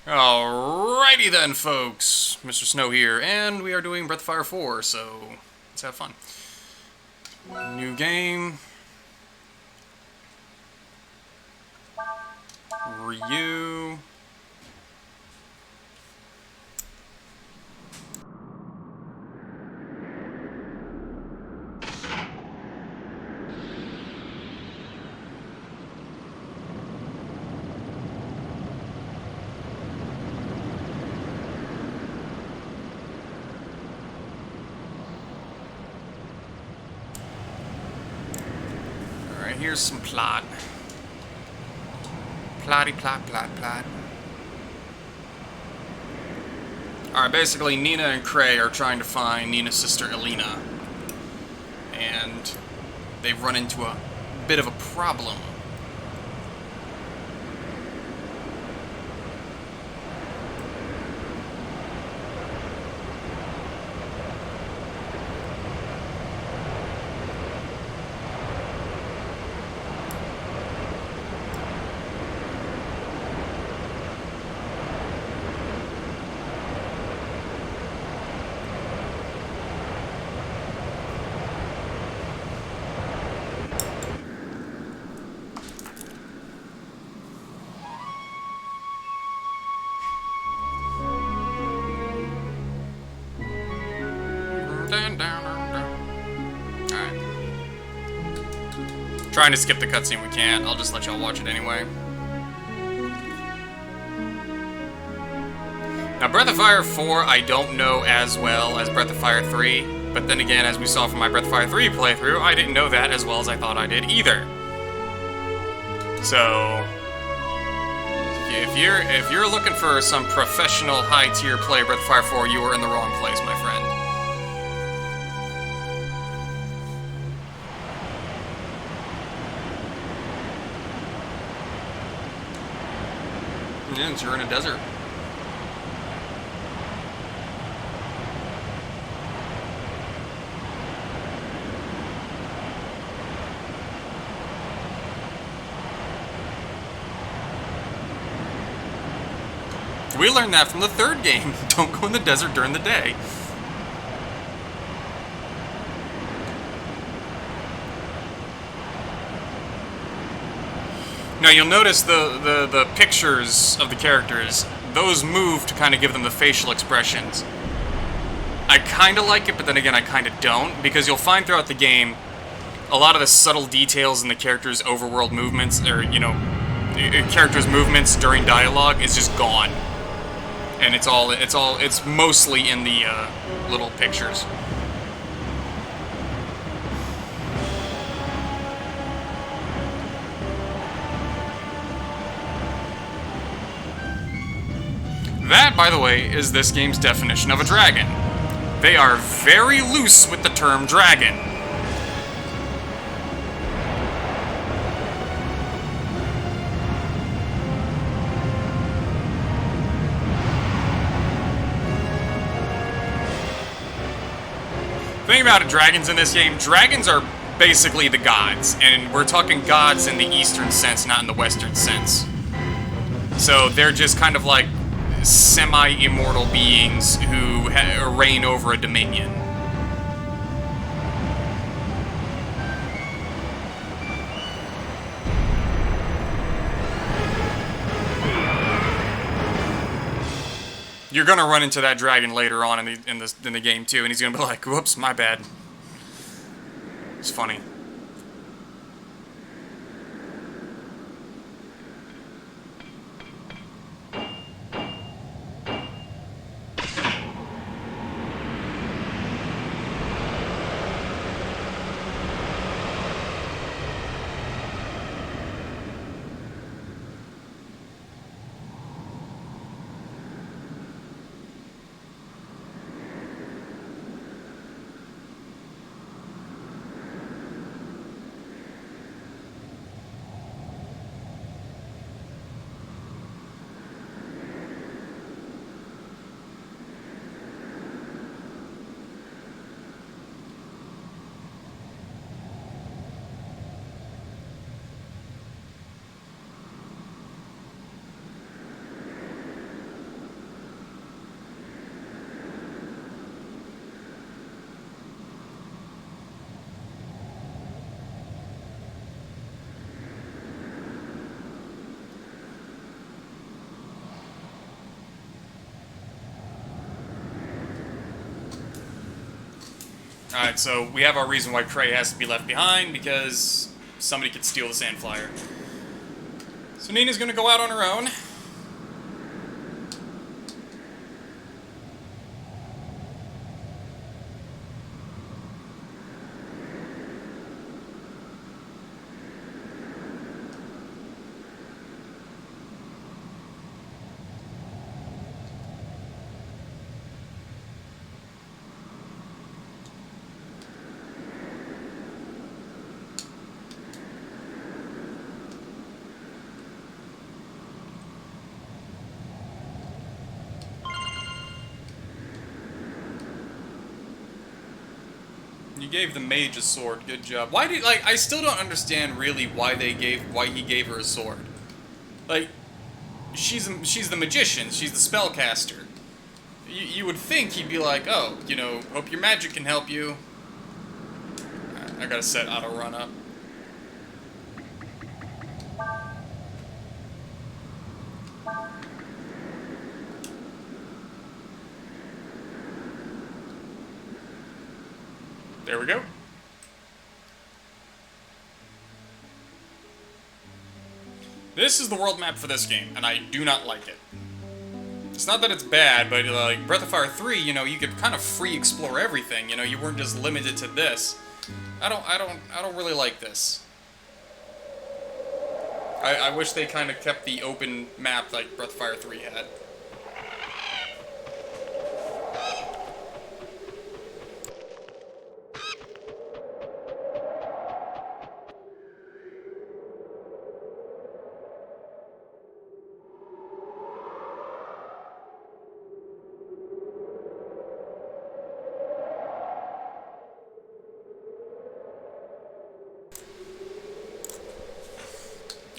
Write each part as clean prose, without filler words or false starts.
Alrighty then, folks. Mr. Snow here, and we are doing Breath of Fire 4, so let's have fun. New game. Ryu. Alright, here's some plot. Plotty plot, plot, plot. Alright, basically Nina and Cray are trying to find Nina's sister Elena. And they've run into a bit of a problem. Alright. Trying to skip the cutscene, we can't. I'll just let y'all watch it anyway. Now, Breath of Fire 4, I don't know as well as Breath of Fire 3, but then again, as we saw from my Breath of Fire 3 playthrough, I didn't know that as well as I thought I did either. So, if you're looking for some professional high-tier play Breath of Fire 4, you are in the wrong place, my friend. Yeah, you're in a desert. We learned that from the third game. Don't go in the desert during the day. Now you'll notice the pictures of the characters, those move to kind of give them the facial expressions. I kind of like it, but then again I kind of don't, because you'll find throughout the game a lot of the subtle details in the characters' overworld movements, or, you know, characters' movements during dialogue is just gone. And it's mostly in the little pictures. That, by the way, is this game's definition of a dragon. They are very loose with the term dragon. The thing about dragons in this game, dragons are basically the gods, and we're talking gods in the Eastern sense, not in the Western sense. So they're just kind of like semi-immortal beings who reign over a dominion. You're gonna run into that dragon later on in the game too, and he's gonna be like, "Whoops, my bad." It's funny. Alright, so we have our reason why Cray has to be left behind, because somebody could steal the Sand Flyer. So Nina's gonna go out on her own. You gave the mage a sword. Good job. Why did I still don't understand really why he gave her a sword. Like, she's the magician. She's the spellcaster. You would think he'd be like, oh, you know, hope your magic can help you. I gotta set auto run up. There we go. This is the world map for this game, and I do not like it. It's not that it's bad, but like Breath of Fire 3, you know, you could kind of free explore everything. You know, you weren't just limited to this. I don't really like this. I wish they kind of kept the open map like Breath of Fire 3 had.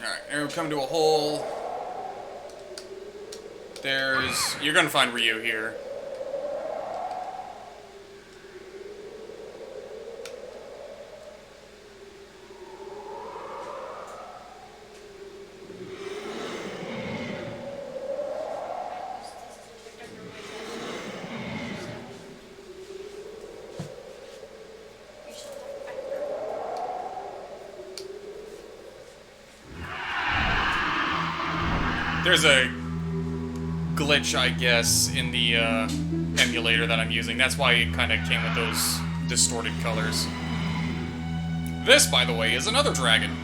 Alright, here we come to a hole. You're gonna find Ryu here. There's a glitch, I guess, in the emulator that I'm using. That's why it kind of came with those distorted colors. This, by the way, is another dragon.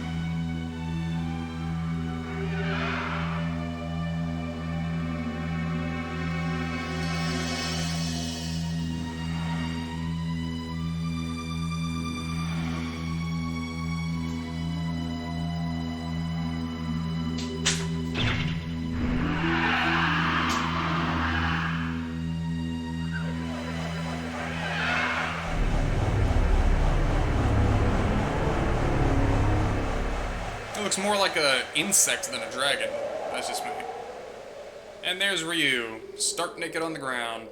It looks more like an insect than a dragon. That's just me. And there's Ryu, stark naked on the ground.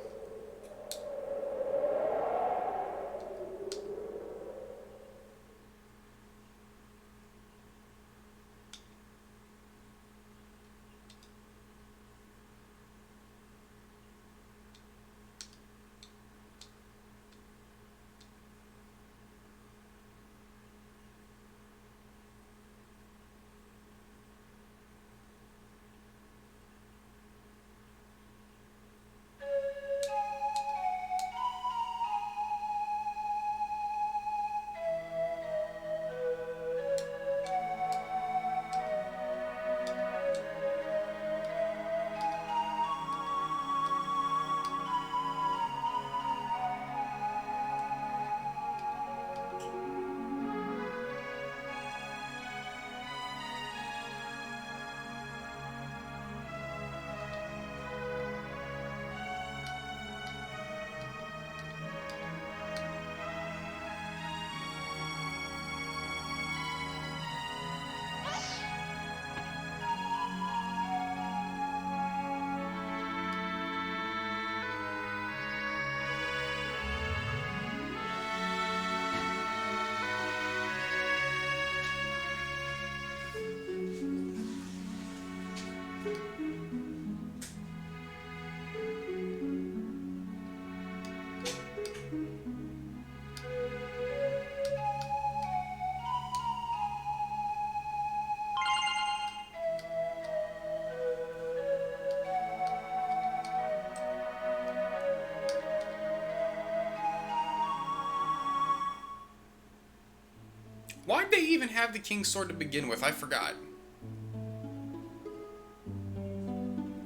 Why'd they even have the King's Sword to begin with? I forgot.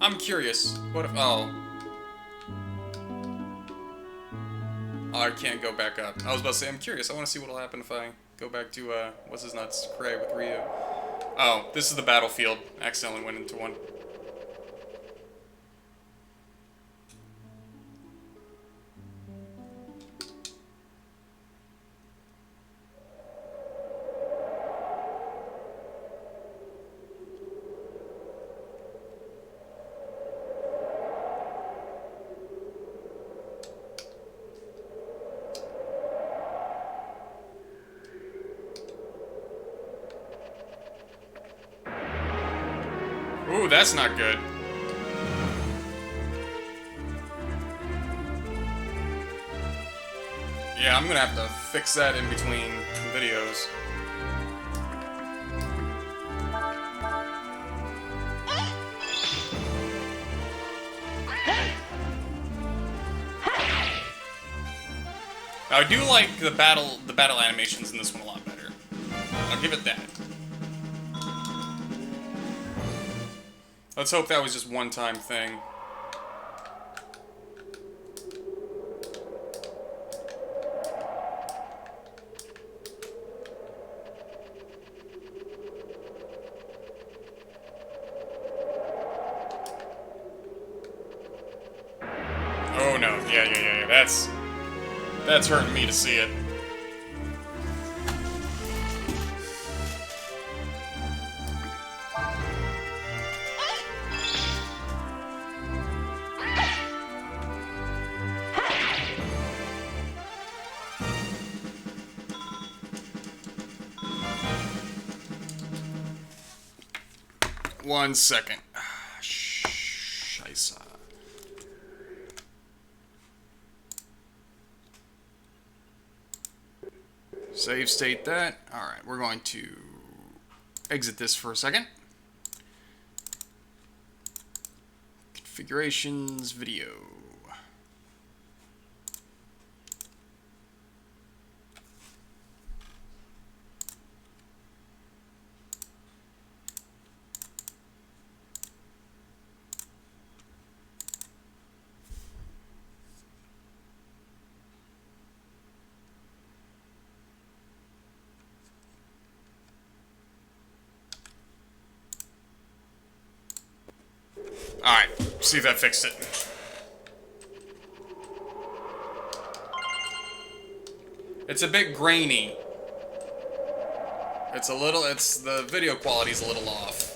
I'm curious. What if... Oh. Oh, I can't go back up. I was about to say, I'm curious. I want to see what'll happen if I go back to, what's his nuts? Cray with Ryu. Oh, this is the battlefield. Accidentally went into one. Ooh, that's not good. Yeah, I'm gonna have to fix that in between videos. I do like the battle animations in this one a lot better. I'll give it that. Let's hope that was just one-time thing. Oh no, yeah. That's hurting me to see it. One second. Scheisse. Save state that. Alright, we're going to exit this for a second. Configurations, video. Alright, see if that fixed it. It's a bit grainy. The video quality's a little off.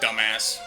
Dumbass.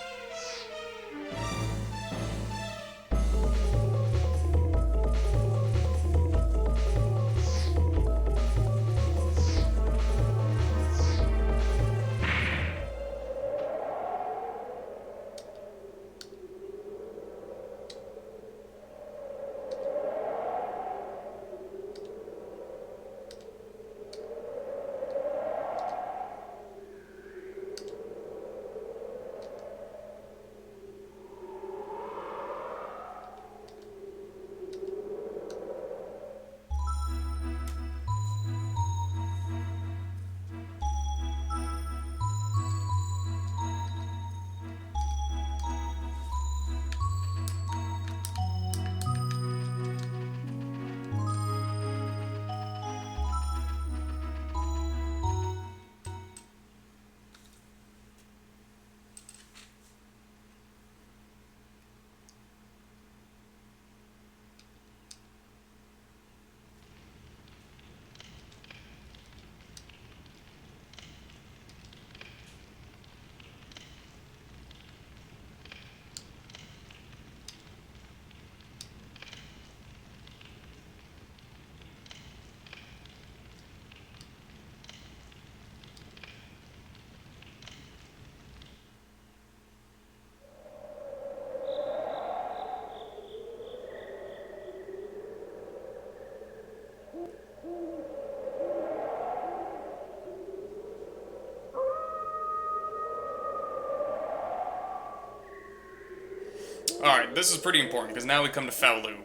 Alright, this is pretty important, because now we come to Faolu.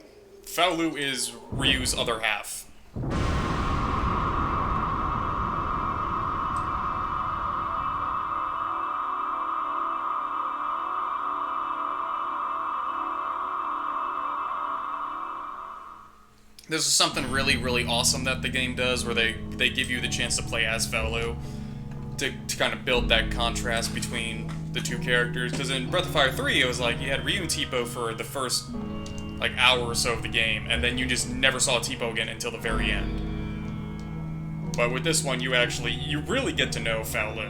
Faolu is Ryu's other half. This is something really, really awesome that the game does, where they give you the chance to play as Faolu, to kind of build that contrast between the two characters. Because in Breath of Fire 3, it was like, you had Ryu and Teepo for the first, like, hour or so of the game, and then you just never saw Teepo again until the very end. But with this one, you really get to know Faolu.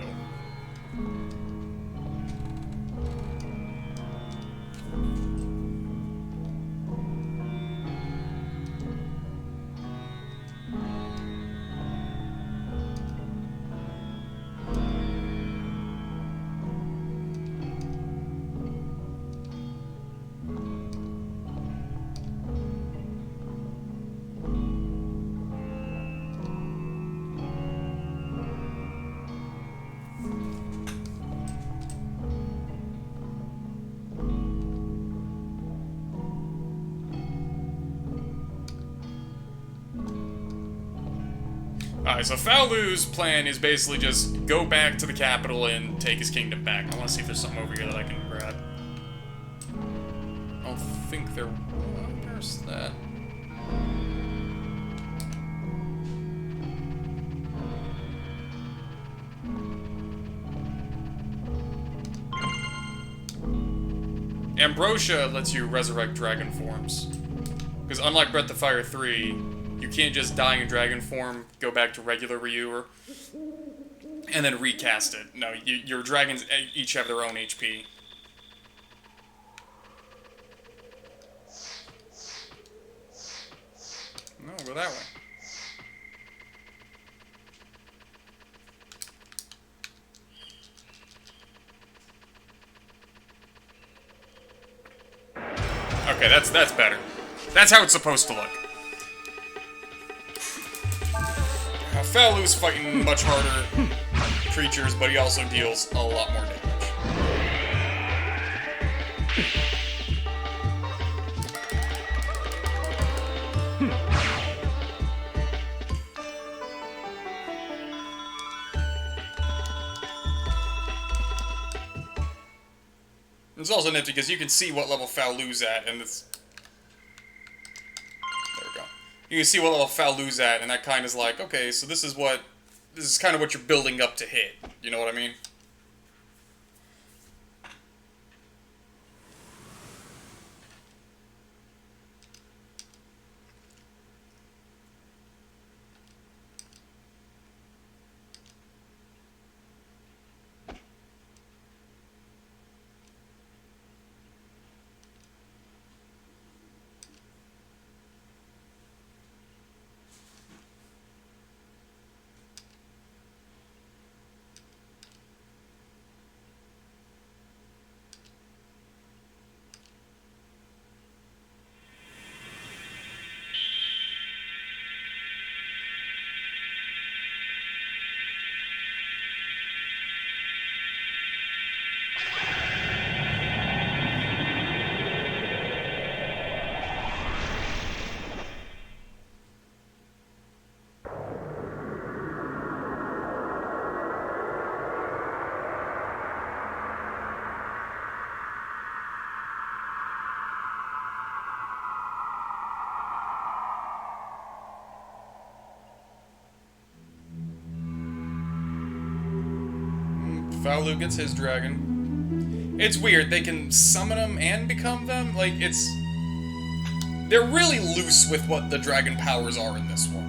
Alright, so Faolu's plan is basically just go back to the capital and take his kingdom back. I want to see if there's something over here that I can grab. I don't think there... Where's that? Ambrosia lets you resurrect dragon forms. Because unlike Breath of Fire 3, you can't just die in dragon form, go back to regular Ryu, and then recast it. No, your dragons each have their own HP. No, go that way. Okay, that's better. That's how it's supposed to look. Faolu's fighting much harder creatures, but he also deals a lot more damage. It's also nifty because you can see what level Faolu's at, and it's... There we go. You can see what level Faolu's at, and that kind of is like, okay, so this is kind of what you're building up to hit. You know what I mean? Faolu gets his dragon. It's weird, they can summon them and become them? Like, they're really loose with what the dragon powers are in this one.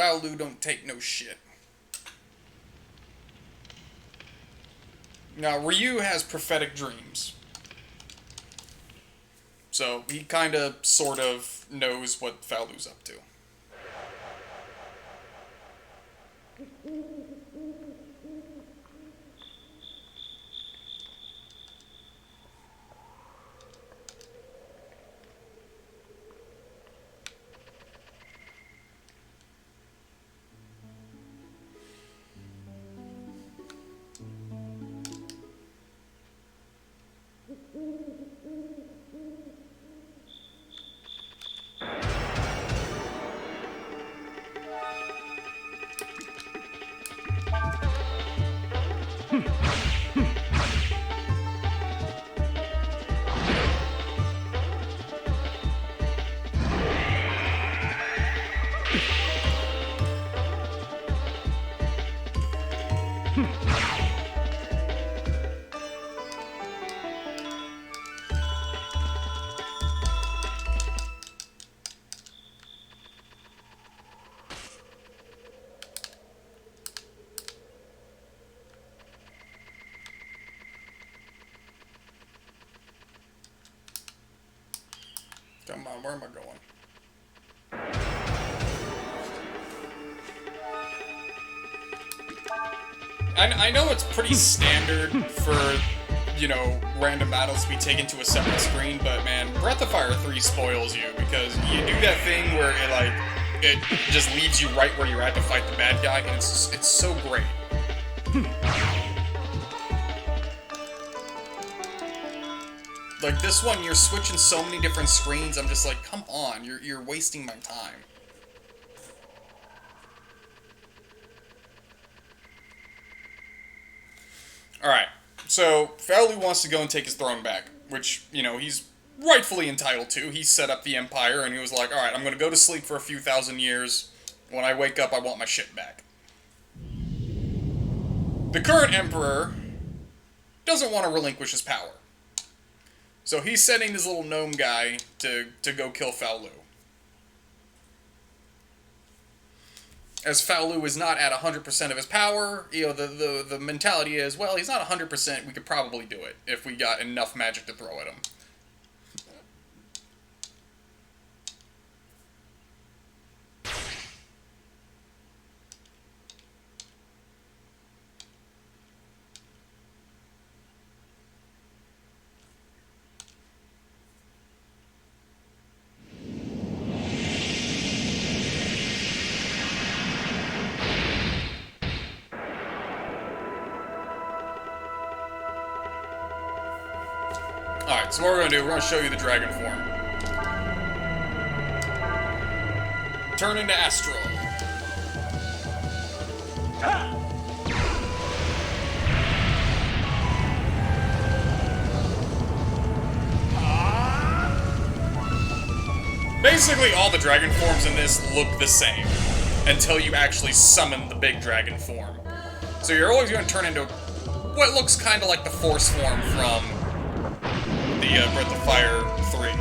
Faolu don't take no shit. Now, Ryu has prophetic dreams. So, he kind of, sort of, knows what Faolu's up to. Come on, where am I going? I know it's pretty standard for, you know, random battles to be taken to a separate screen, but man, Breath of Fire 3 spoils you, because you do that thing where it just leaves you right where you're at to fight the bad guy, and it's so great. Like, this one, you're switching so many different screens, I'm just like, come on, you're wasting my time. Alright, so Faolu wants to go and take his throne back, which, you know, he's rightfully entitled to. He set up the Empire, and he was like, alright, I'm gonna go to sleep for a few thousand years. When I wake up, I want my shit back. The current Emperor doesn't want to relinquish his power. So he's sending his little gnome guy to go kill Faolu. As Faolu is not at 100% of his power, you know, the mentality is, well, he's not 100%, we could probably do it if we got enough magic to throw at him. Alright, so what we're going to do, we're going to show you the dragon form. Turn into Astral. Basically, all the dragon forms in this look the same, until you actually summon the big dragon form. So you're always going to turn into what looks kind of like the Force form from the Breath of Fire 3.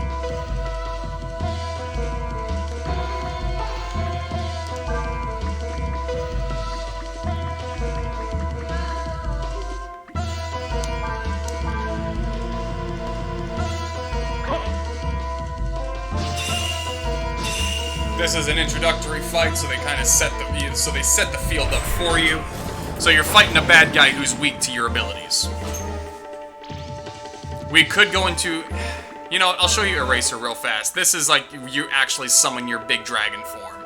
This is an introductory fight, so they kind of set the field up for you. So you're fighting a bad guy who's weak to your abilities. We could go into... You know, I'll show you Eraser real fast. This is like you actually summon your big dragon form.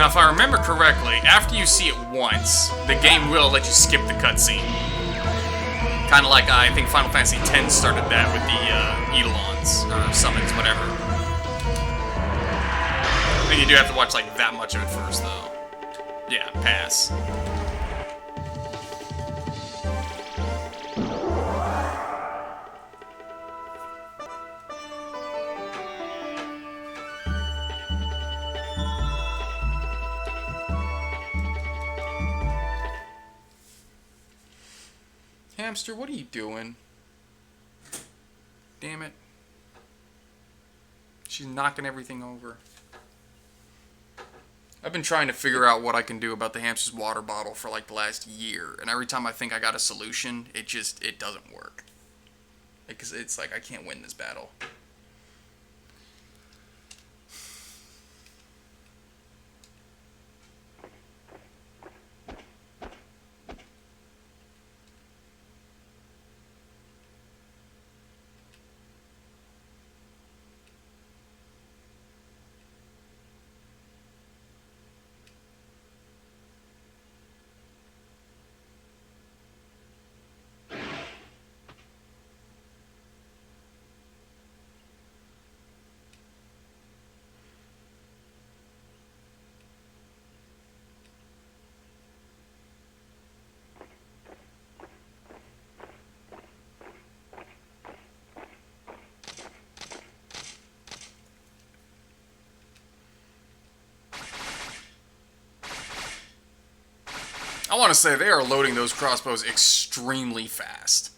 Now, if I remember correctly, after you see it once, the game will let you skip the cutscene. Kind of like, I think Final Fantasy X started that with the Eidolons, or summons, whatever. I think you do have to watch, like, that much of it first, though. Yeah, pass. Hamster, what are you doing? Damn it. She's knocking everything over. I've been trying to figure out what I can do about the hamster's water bottle for like the last year, and every time I think I got a solution, it doesn't work. Because it's like I can't win this battle. I want to say they are loading those crossbows extremely fast.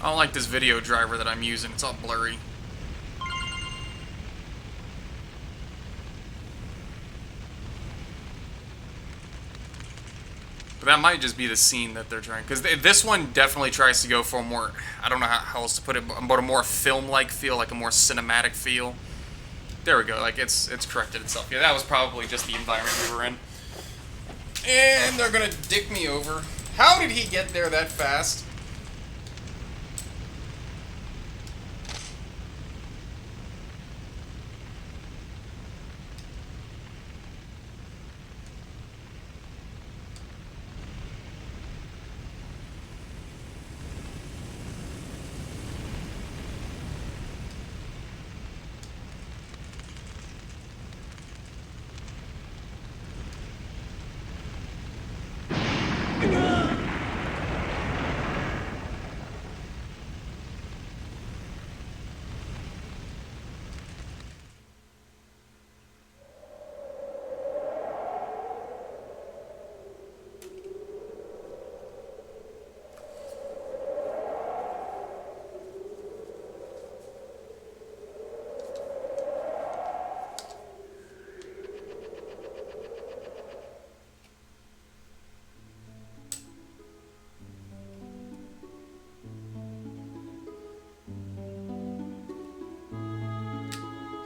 I don't like this video driver that I'm using. It's all blurry. But that might just be the scene that they're trying. Because this one definitely tries to go for a more, I don't know how else to put it, but a more film-like feel, like a more cinematic feel. There we go. Like, it's corrected itself. Yeah, that was probably just the environment we were in. And they're going to dick me over. How did he get there that fast?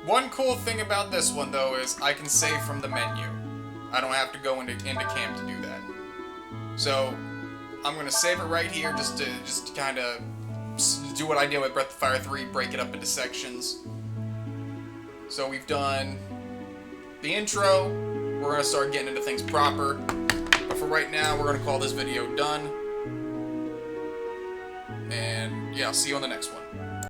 One cool thing about this one, though, is I can save from the menu. I don't have to go into Kham to do that. So, I'm going to save it right here just to kind of do what I did with Breath of Fire 3, break it up into sections. So we've done the intro. We're going to start getting into things proper. But for right now, we're going to call this video done. And yeah, I'll see you on the next one.